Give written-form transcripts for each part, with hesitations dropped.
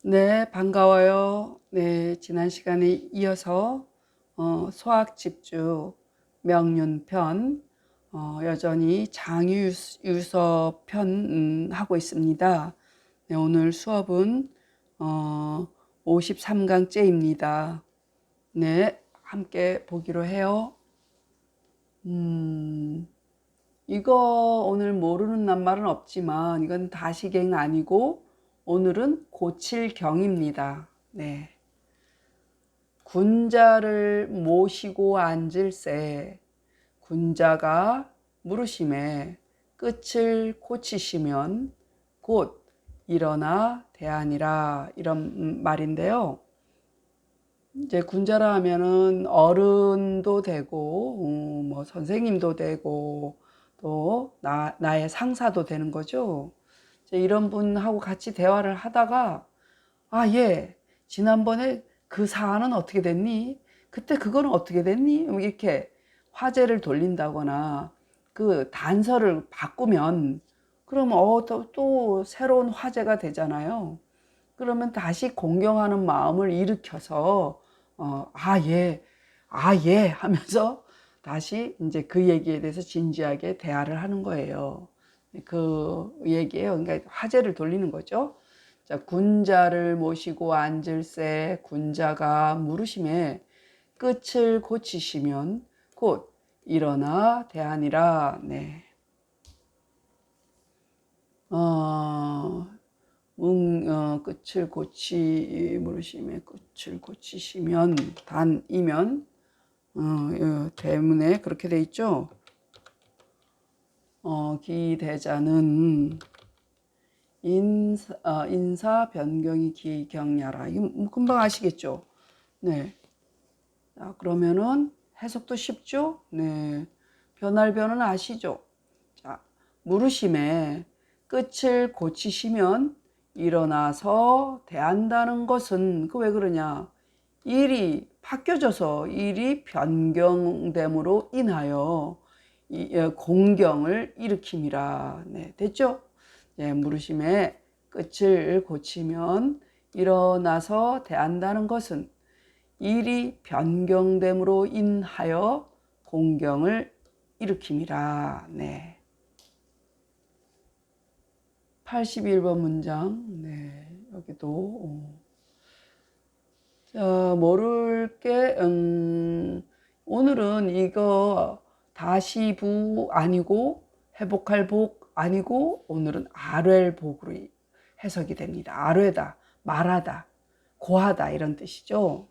네, 반가워요. 네, 지난 시간에 이어서 소학집주 명륜편 여전히 장유유서 편 하고 있습니다. 네, 오늘 수업은 53강째입니다. 네, 함께 보기로 해요. 이거 오늘 모르는 낱말은 없지만 이건 다시갱 아니고 오늘은 고칠경입니다. 네. 군자를 모시고 앉을새 군자가 물으심에 끝을 고치시면 곧 일어나 대하니라 이런 말인데요. 이제 군자라 하면은 어른도 되고 뭐 선생님도 되고 또 나의 상사도 되는 거죠. 이제 이런 분하고 같이 대화를 하다가 예, 지난번에 그 사안은 어떻게 됐니? 그때 그거는 어떻게 됐니? 이렇게 화제를 돌린다거나 그 단서를 바꾸면 그러면 또 새로운 화제가 되잖아요. 그러면 다시 공경하는 마음을 일으켜서 예, 예 하면서 다시 이제 그 얘기에 대해서 진지하게 대화를 하는 거예요. 그 얘기예요. 그러니까 화제를 돌리는 거죠. 자, 군자를 모시고 앉을새 군자가 물으심에 끝을 고치시면 곧 일어나 대하니라. 네. 끝을 물으심에 끝을 고치시면 단이면 대문에 그렇게 돼 있죠. 기대자는 인사 변경이 기경야라. 이거 금방 아시겠죠? 네. 자, 그러면은 해석도 쉽죠? 네. 변할 변은 아시죠? 자, 물으심에 끝을 고치시면 일어나서 대한다는 것은 그 왜 그러냐? 일이 바뀌어져서 일이 변경됨으로 인하여 공경을 일으킴이라. 네, 됐죠? 네, 물으심에 끝을 고치면 일어나서 대한다는 것은 일이 변경됨으로 인하여 공경을 일으킴이라. 네. 81번 문장. 네. 여기도 자, 모를 게 오늘은 이거 다시 부 아니고 회복할 복 아니고 오늘은 아뢰 복으로 해석이 됩니다. 아뢰다, 말하다, 고하다 이런 뜻이죠.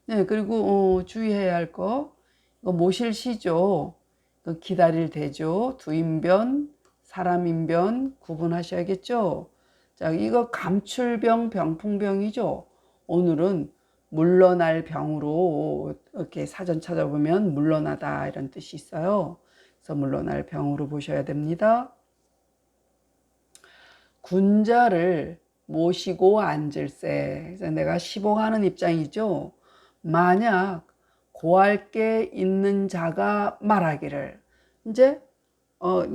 네, 그리고 주의해야 할 거, 이거 모실시죠. 기다릴 대죠. 두인변, 사람인변 구분하셔야겠죠. 자, 이거 감출병, 병풍병이죠. 오늘은 물러날 병으로 이렇게 사전 찾아보면 물러나다 이런 뜻이 있어요. 그래서 물러날 병으로 보셔야 됩니다. 군자를 모시고 앉을세. 그래서 내가 시봉하는 입장이죠. 만약 고할 게 있는 자가 말하기를 이제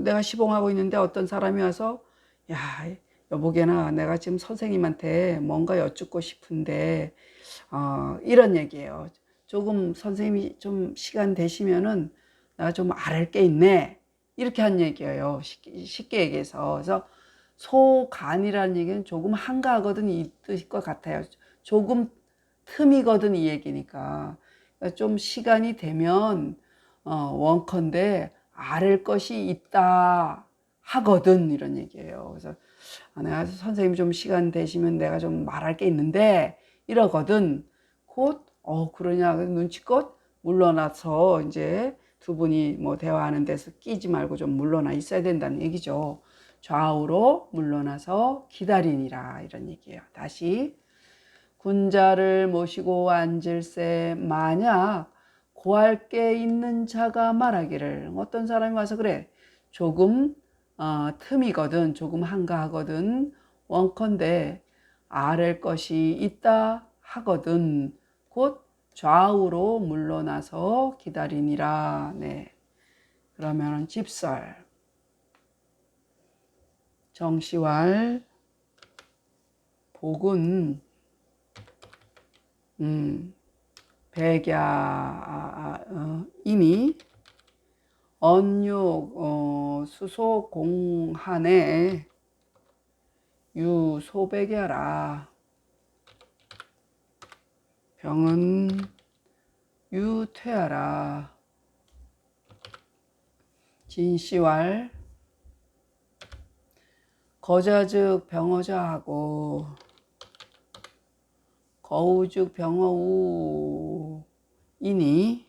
내가 시봉하고 있는데 어떤 사람이 와서 야 여보게나 내가 지금 선생님한테 뭔가 여쭙고 싶은데 이런 얘기예요. 조금 선생님이 좀 시간 되시면은 내가 좀 알을 게 있네 이렇게 한 얘기예요. 쉽게 얘기해서. 그래서 소간이라는 얘기는 조금 한가하거든 이 뜻일 것 같아요. 조금 틈이거든 이 얘기니까. 그러니까 좀 시간이 되면 원컨대 아를 것이 있다 하거든 이런 얘기예요. 그래서 내가 선생님 좀 시간 되시면 내가 좀 말할 게 있는데 이러거든. 곧 그러냐 눈치껏 물러나서 이제 두 분이 뭐 대화하는 데서 끼지 말고 좀 물러나 있어야 된다는 얘기죠. 좌우로 물러나서 기다리니라 이런 얘기예요. 다시 군자를 모시고 앉을새 만약 고할 게 있는 자가 말하기를 어떤 사람이 와서 그래 조금 틈이거든 조금 한가하거든 원컨대 아랠 것이 있다 하거든 곧 좌우로 물러나서 기다리니라. 네. 그러면은 집설 정시왈 복은 이미 언육 수소 공한에 유소백야라. 병은 유퇴하라. 진시왈 거자즉 병어자하고 거우즉 병어우 이니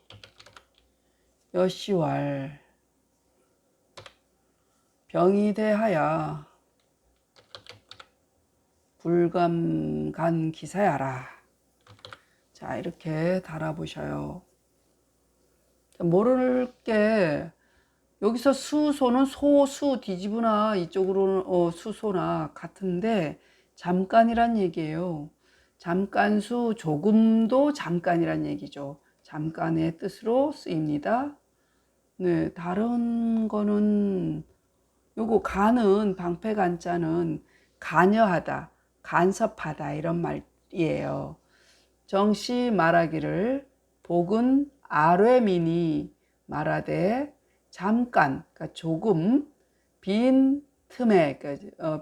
여시왈 병이 대하여 불감간 기사야라. 자, 이렇게 달아보셔요. 모를 게 여기서 수소는 소수 뒤집으나 이쪽으로는 수소나 같은데 잠깐이란 얘기예요. 잠깐수 조금도 잠깐이란 얘기죠. 잠깐의 뜻으로 쓰입니다. 네, 다른 거는 요거 간은 방패간자는 간여하다, 간섭하다 이런 말이에요. 정시 말하기를 복은 아뢰민이 말하되 잠깐, 그러니까 조금 빈 틈에,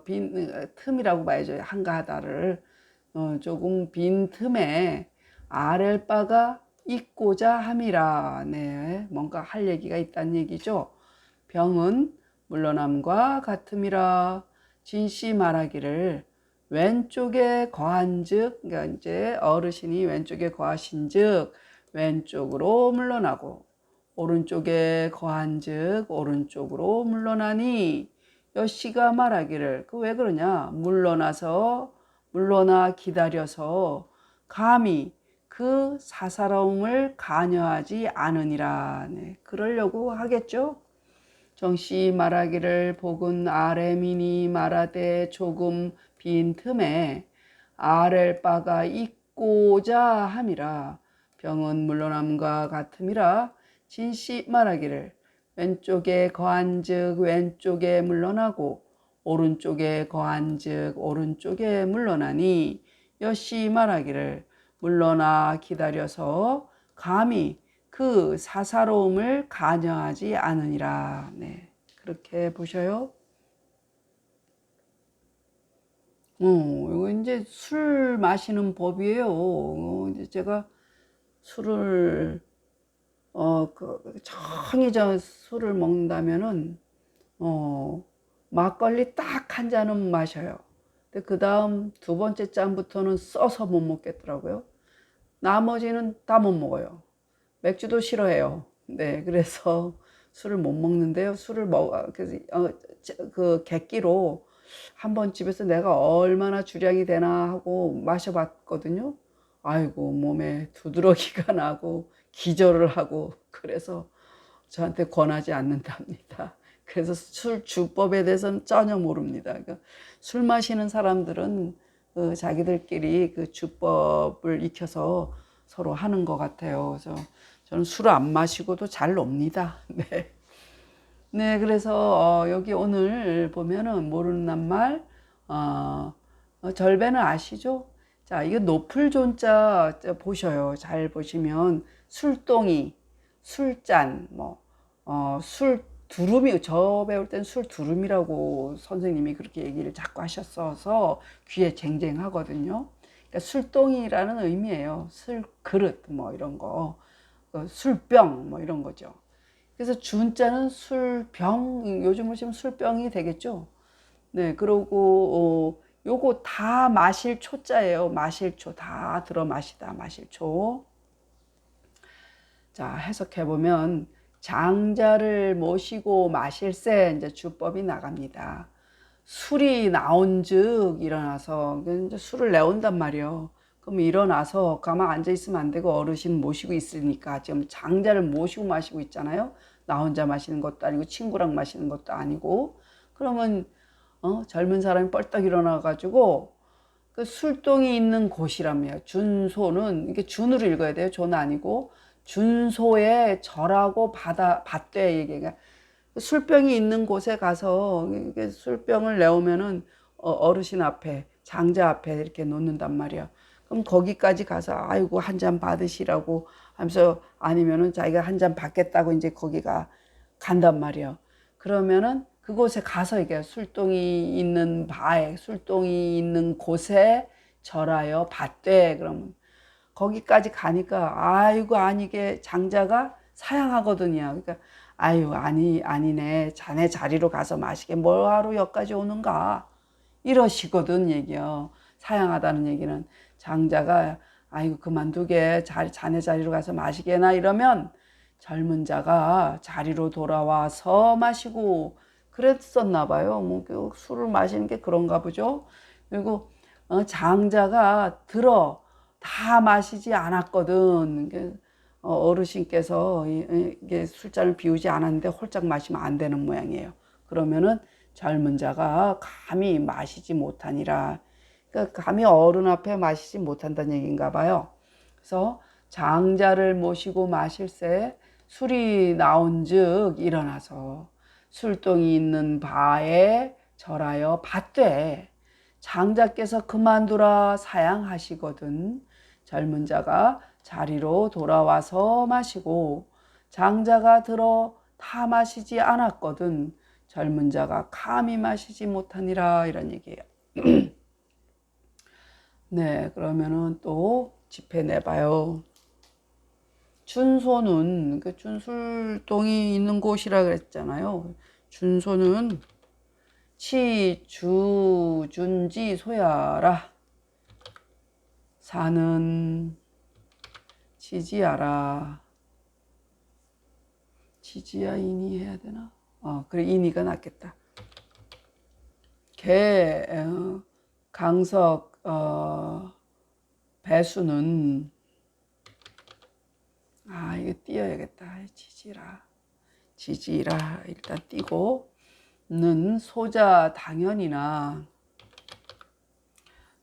빈 틈이라고 봐야죠. 한가하다를 조금 빈 틈에 아랠 바가 있고자 함이라. 네, 뭔가 할 얘기가 있다는 얘기죠. 병은 물러남과 같음이라. 진시 말하기를 왼쪽에 거한즉, 그러니까 이제 어르신이 왼쪽에 거하신즉 왼쪽으로 물러나고 오른쪽에 거한즉 오른쪽으로 물러나니 여씨가 말하기를 그 왜 그러냐 물러나 기다려서 감히 그 사사로움을 간여하지 않으니라. 네, 그러려고 하겠죠. 정씨 말하기를 복은 아래민이 말하되 조금 빈 틈에 아랠 바가 있고자 함이라. 병은 물러남과 같음이라. 진씨 말하기를 왼쪽에 거한즉 왼쪽에 물러나고 오른쪽에 거한즉 오른쪽에 물러나니 여씨 말하기를 물러나 기다려서 감히 그 사사로움을 간여하지 않으니라. 네, 그렇게 보셔요. 이거 이제 술 마시는 법이에요. 이제 제가 술을 정히 술을 먹는다면은 막걸리 딱 한 잔은 마셔요. 근데 그 다음 두 번째 잔부터는 써서 못 먹겠더라고요. 나머지는 다 못 먹어요. 맥주도 싫어해요. 네, 그래서 술을 못 먹는데요. 술을 그 객기로 한번 집에서 내가 얼마나 주량이 되나 하고 마셔봤거든요. 아이고, 몸에 두드러기가 나고 기절을 하고 그래서 저한테 권하지 않는답니다. 그래서 술 주법에 대해서는 전혀 모릅니다. 그러니까 술 마시는 사람들은 자기들끼리 그 주법을 익혀서 서로 하는 것 같아요. 그래서 저는 술을 안 마시고도 잘 놉니다. 네. 네, 그래서 여기 오늘 보면은 모르는 낱말 절배는 아시죠? 자, 이거 높을 존자 보셔요. 잘 보시면 술동이, 술잔, 술 두루미, 저 배울 땐 술 두루미라고 선생님이 그렇게 얘기를 자꾸 하셨어서 귀에 쟁쟁하거든요. 그러니까 술동이라는 의미예요. 술 그릇 뭐 이런 거, 술병 뭐 이런 거죠. 그래서 준자는 술병, 요즘 보시면 술병이 되겠죠. 네, 그러고 요거 다 마실 초자예요. 마실 초, 다 들어 마시다, 마실 초. 자, 해석해 보면 장자를 모시고 마실세 이제 주법이 나갑니다. 술이 나온즉 일어나서 이제 술을 내온단 말이에요. 그럼 일어나서 가만 앉아 있으면 안 되고 어르신 모시고 있으니까 지금 장자를 모시고 마시고 있잖아요. 나 혼자 마시는 것도 아니고 친구랑 마시는 것도 아니고 그러면 젊은 사람이 뻘떡 일어나 가지고 그 술동이 있는 곳이라며 준소는 이게 준으로 읽어야 돼요. 조는 아니고 준소에 절하고 받되 얘기가 술병이 있는 곳에 가서 술병을 내오면은 어르신 앞에 장자 앞에 이렇게 놓는단 말이야. 그럼 거기까지 가서 아이고 한 잔 받으시라고 하면서 아니면은 자기가 한 잔 받겠다고 이제 거기가 간단 말이야. 그러면은 그곳에 가서 이게 술동이 있는 바에 술동이 있는 곳에 절하여 받되 그러면 거기까지 가니까 아이고 아니게 장자가 사양하거든요. 그러니까 아유 아니네 자네 자리로 가서 마시게 뭐하러 여기까지 오는가 이러시거든 얘기요. 사양하다는 얘기는 장자가 아이고 그만두게 자네 자리로 가서 마시게나 이러면 젊은 자가 자리로 돌아와서 마시고 그랬었나 봐요. 뭐 술을 마시는 게 그런가 보죠. 그리고 장자가 다 마시지 않았거든. 어르신께서 이게 술잔을 비우지 않았는데 홀짝 마시면 안 되는 모양이에요. 그러면은 젊은 자가 감히 마시지 못하니라. 그러니까 감히 어른 앞에 마시지 못한다는 얘기인가 봐요. 그래서 장자를 모시고 마실새 술이 나온즉 일어나서 술동이 있는 바에 절하여 받되 장자께서 그만두라 사양하시거든 젊은 자가 자리로 돌아와서 마시고 장자가 다 마시지 않았거든 젊은 자가 감히 마시지 못하니라 이런 얘기예요. 네, 그러면은 또 집해 내봐요. 준소는 그 준술동이 있는 곳이라 그랬잖아요. 준소는 치주준지 소야라 사는 지지하라. 지지야 인이 해야 되나? 그래 인이가 낫겠다. 강석 배수는 이거 띄어야겠다. 지지라 일단 띄고 는 소자 당연이나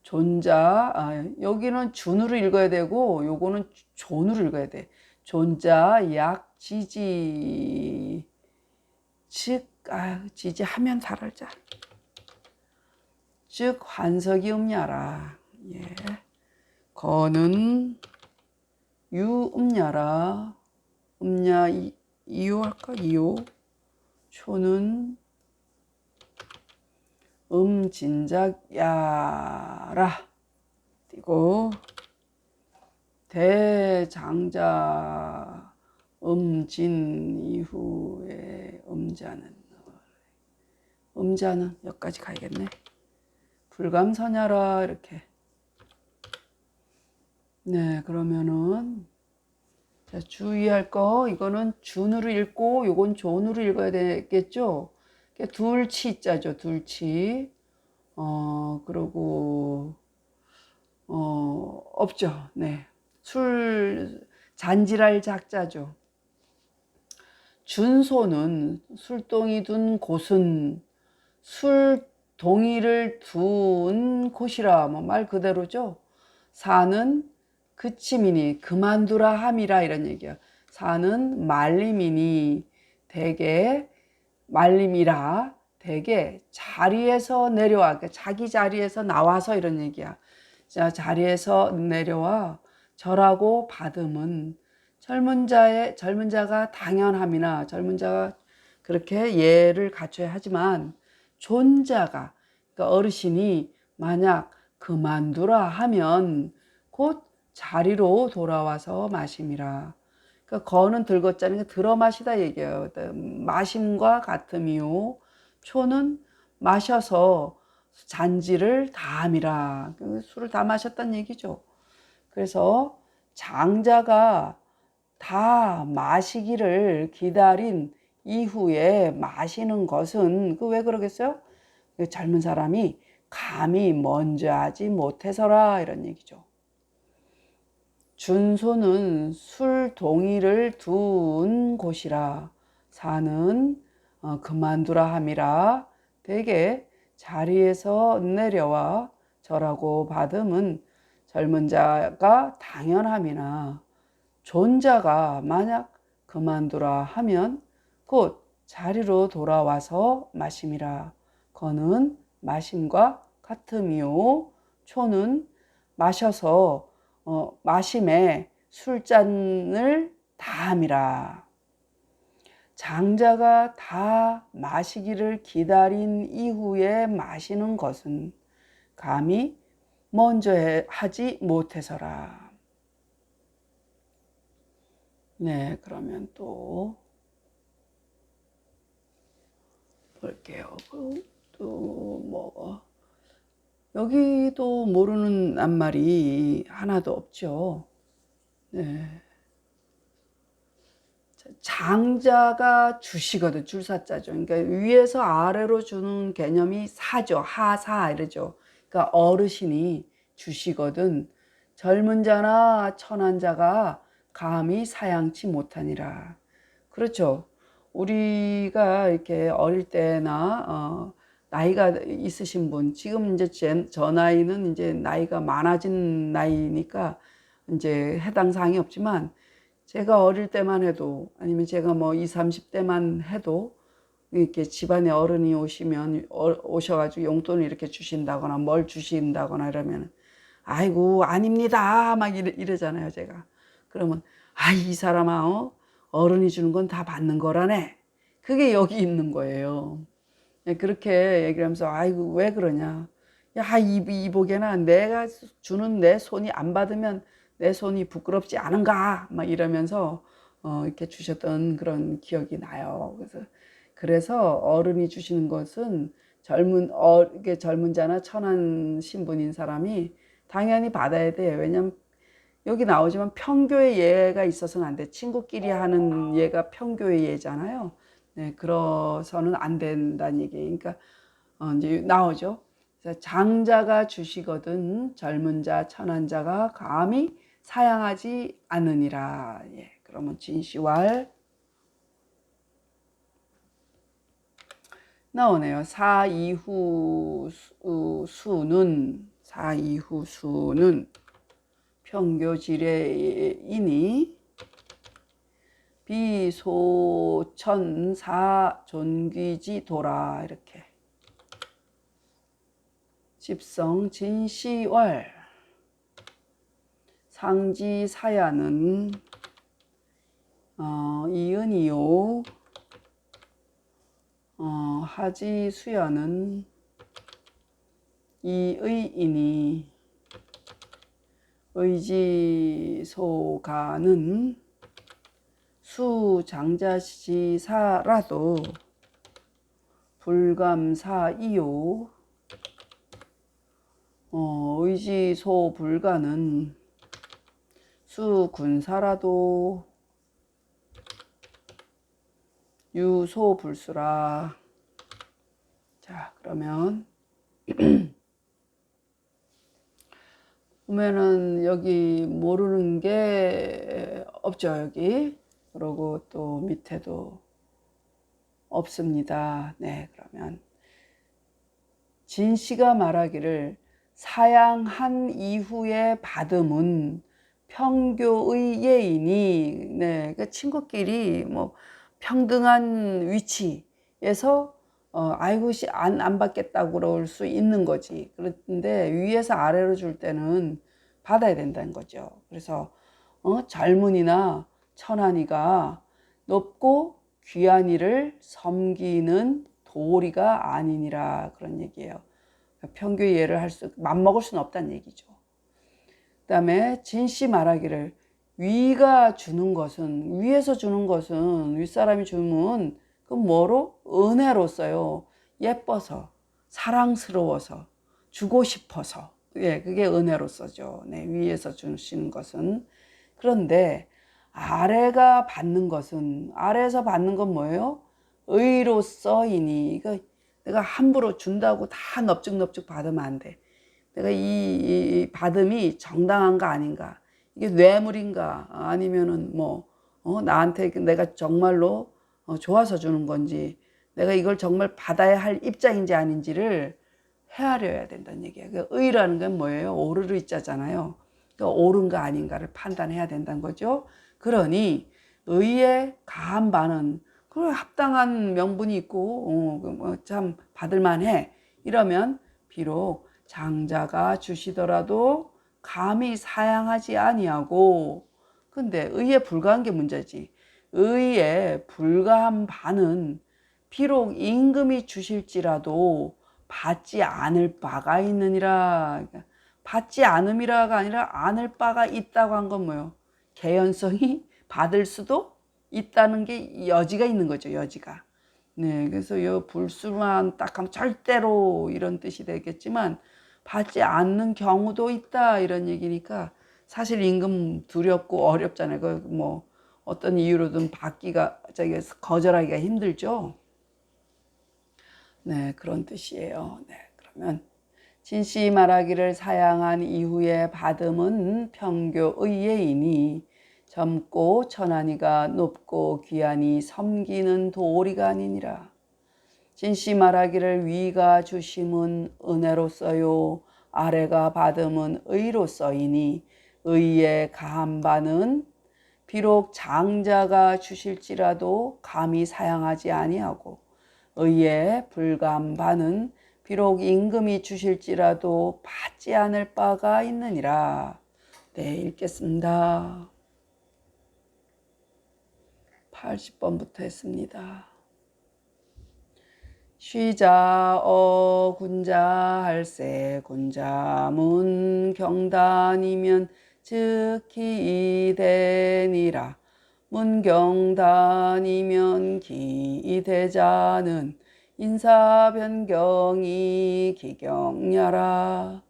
존자 여기는 준으로 읽어야 되고 요거는 존으로 읽어야 돼. 존자 약 지지 즉 지지하면 달알자 즉 환석이 음냐라. 예. 거는 유 음냐라. 음냐 이요 할까? 이요. 초는 진작야라. 띄고 대장자 진 이후에 음자는 여기까지 가야겠네. 불감서냐라 이렇게. 네, 그러면은 자, 주의할 거 이거는 준으로 읽고 요건 존으로 읽어야 되겠죠. 둘치자죠. 둘치. 그리고 없죠. 네. 잔지랄 작자죠. 준소는 술동이 둔 곳은 술동이를 둔 곳이라 뭐 말 그대로죠. 사는 그침이니 그만두라 함이라 이런 얘기야. 사는 말림이니 대개 말림이라 대개 자리에서 내려와 그러니까 자기 자리에서 나와서 이런 얘기야. 자, 자리에서 내려와 절하고 받음은 젊은 자가 당연함이나 젊은 자가 그렇게 예를 갖춰야 하지만 존자가 그러니까 어르신이 만약 그만두라 하면 곧 자리로 돌아와서 마심이라. 그러니까 거는 들것자니까 들어 마시다 얘기예요. 마심과 같음이요. 초는 마셔서 잔지를 다함이라. 술을 다 마셨다는 얘기죠. 그래서 장자가 다 마시기를 기다린 이후에 마시는 것은 왜 그러겠어요? 젊은 사람이 감히 먼저 하지 못해서라 이런 얘기죠. 준소는 술 동이를 둔 곳이라 사는 그만두라 함이라 대개 자리에서 내려와 절하고 받음은 젊은 자가 당연함이나 존자가 만약 그만두라 하면 곧 자리로 돌아와서 마심이라. 거는 마심과 같음이요. 초는 마셔서 마심에 술잔을 다함이라. 장자가 다 마시기를 기다린 이후에 마시는 것은 감히 먼저 하지 못해서라. 네, 그러면 또 볼게요. 또 뭐 여기도 모르는 낱말이 하나도 없죠. 네. 장자가 주시거든. 줄사자죠. 그러니까 위에서 아래로 주는 개념이 사죠. 하사 이러죠. 그러니까 어르신이 주시거든. 젊은 자나 천한 자가 감히 사양치 못하니라. 그렇죠. 우리가 이렇게 어릴 때나 나이가 있으신 분, 지금 이제 저 나이는 이제 나이가 많아진 나이니까 이제 해당 사항이 없지만, 제가 어릴 때만 해도, 아니면 제가 뭐 20, 30대만 해도 이렇게 집안에 어른이 오시면 오셔가지고 용돈을 이렇게 주신다거나 뭘 주신다거나 이러면 아이고 아닙니다 막 이러잖아요. 제가 그러면 이 사람아, 어른이 주는 건 다 받는 거라네. 그게 여기 있는 거예요. 그렇게 얘기를 하면서 아이고 왜 그러냐, 야 이보게나 내가 주는 내 손이 안 받으면 내 손이 부끄럽지 않은가 막 이러면서 이렇게 주셨던 그런 기억이 나요. 그래서 어른이 주시는 것은 이게 젊은 자나 천한 신분인 사람이 당연히 받아야 돼요. 왜냐면 여기 나오지만 평교의 예가 있어서는 안 돼. 친구끼리 하는 예가 평교의 예잖아요. 네, 그러서는 안 된다는 얘기예요. 그러니까 이제 나오죠. 그래서 장자가 주시거든 젊은 자, 천한 자가 감히 사양하지 않으니라. 예, 그러면 진시왈 나오네요. 사이후 수는 평교지례이니 비소천사 존귀지도라. 이렇게 집성 진시월 상지사야는 이은이요 하지수야는 이의이니 의지소가는 수장자시사라도 불감사이요 의지소불가는 수군사라도 유소불수라. 자, 그러면 보면은 여기 모르는 게 없죠. 여기. 그리고 또 밑에도 없습니다. 네, 그러면 진씨가 말하기를 사양한 이후에 받음은 평교의 예이니. 네, 그 친구끼리 뭐 평등한 위치에서 아이고 안 받겠다고 그럴 수 있는 거지. 그런데 위에서 아래로 줄 때는 받아야 된다는 거죠. 그래서 젊은이나 천한이가 높고 귀한 이를 섬기는 도리가 아니니라. 그런 얘기예요. 평교의 예를 맘먹을 수는 없다는 얘기죠. 그 다음에 진씨 말하기를 위가 주는 것은, 위에서 주는 것은, 윗사람이 주면 그건 뭐로? 은혜로써요. 예뻐서, 사랑스러워서, 주고 싶어서. 예, 그게 은혜로서죠. 네, 위에서 주시는 것은. 그런데 아래가 받는 것은, 아래에서 받는 건 뭐예요? 의로서이니. 이거 내가 함부로 준다고 다 넙죽넙죽 받으면 안 돼. 내가 이 받음이 정당한가 아닌가, 이게 뇌물인가 아니면은 뭐 나한테 내가 정말로 좋아서 주는 건지, 내가 이걸 정말 받아야 할 입장인지 아닌지를 헤아려야 된다는 얘기예요. 그러니까 의라는 건 뭐예요? 오르르 있자잖아요. 그러니까 옳은가 아닌가를 판단해야 된다는 거죠. 그러니 의에 가한 바는 그 합당한 명분이 있고 참 받을 만해 이러면 비록 장자가 주시더라도 감히 사양하지 아니하고, 근데 의에 불과한 게 문제지. 의에 불과한 바는 비록 임금이 주실지라도 받지 않을 바가 있느니라. 받지 않음이라가 아니라 않을 바가 있다고 한 건 뭐예요? 개연성이 받을 수도 있다는 게 여지가 있는 거죠, 여지가. 네, 그래서 이 불수만 딱 하면 절대로 이런 뜻이 되겠지만 받지 않는 경우도 있다 이런 얘기니까 사실 임금 두렵고 어렵잖아요. 그 뭐 어떤 이유로든 받기가 저기 거절하기가 힘들죠. 네, 그런 뜻이에요. 네, 그러면 진씨 말하기를 사양한 이후에 받음은 평교 의예이니 젊고 천한이가 높고 귀하니 섬기는 도리가 아니니라. 진씨 말하기를 위가 주심은 은혜로써요 아래가 받음은 의로써이니 의에 가한 바는 비록 장자가 주실지라도 감히 사양하지 아니하고 의에 불가한 바는 비록 임금이 주실지라도 받지 않을 바가 있느니라. 네, 읽겠습니다. 80번부터 했습니다. 쉬자어 군자할세 군자문 경단이면 즉기 되니라. 문경단이면 기대자는 인사변경이 기경야라.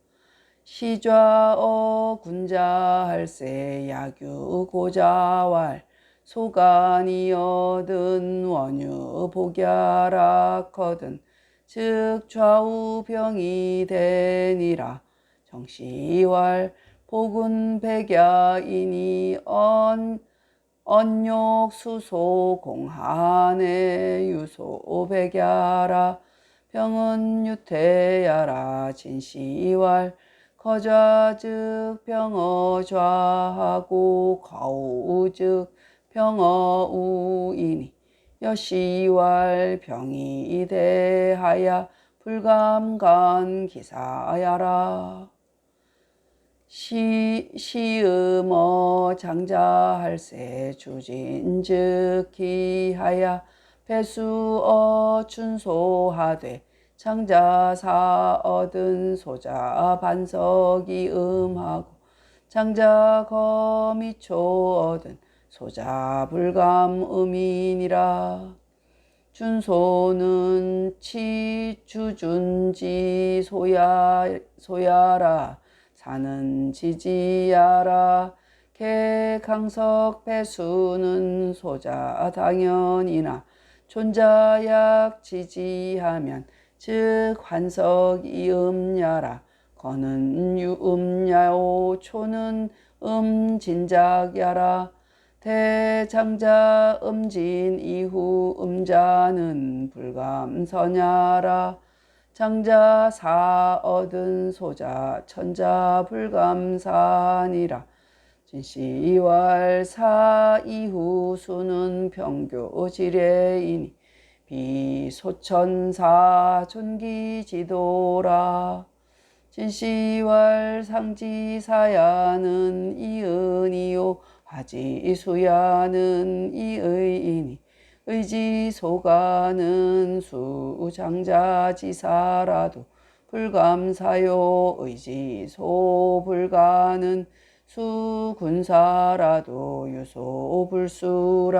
시좌어 군자할세 야규고자왈 소간이 얻은 원유 복야락거든 즉 좌우병이 되니라. 정시왈 복은 백야이니 언욕수소 공한의 유소 백야라. 병은 유태야라. 진시왈 거좌 즉 병어 좌하고 거우 즉 병어 우이니 여시왈 병이 대하야 불감간 기사야라. 시음어 장자할세 주진즉 기하야 배수어 춘소하되 장자사 얻은 소자 반석이 음하고 장자 거미초 얻은 소자 불감 음이니라. 준소는 치주준지 소야라. 사는 지지야라. 개강석 배수는 소자 당연이나 존자약 지지하면 즉 환석 이음야라. 거는 유음야오 초는 진작야라. 대장자 음진 이후 음자는 불감선야라. 장자 사 얻은 소자 천자 불감산이라. 진시왈 사 이후 수는 평교 지례이니 비소천사 존기지도라. 진시왈 상지사야는 이은이요 화지수야는 이의이니 의지소가는 수장자지사라도 불감사요 의지소불가는 수군사라도 유소불수라.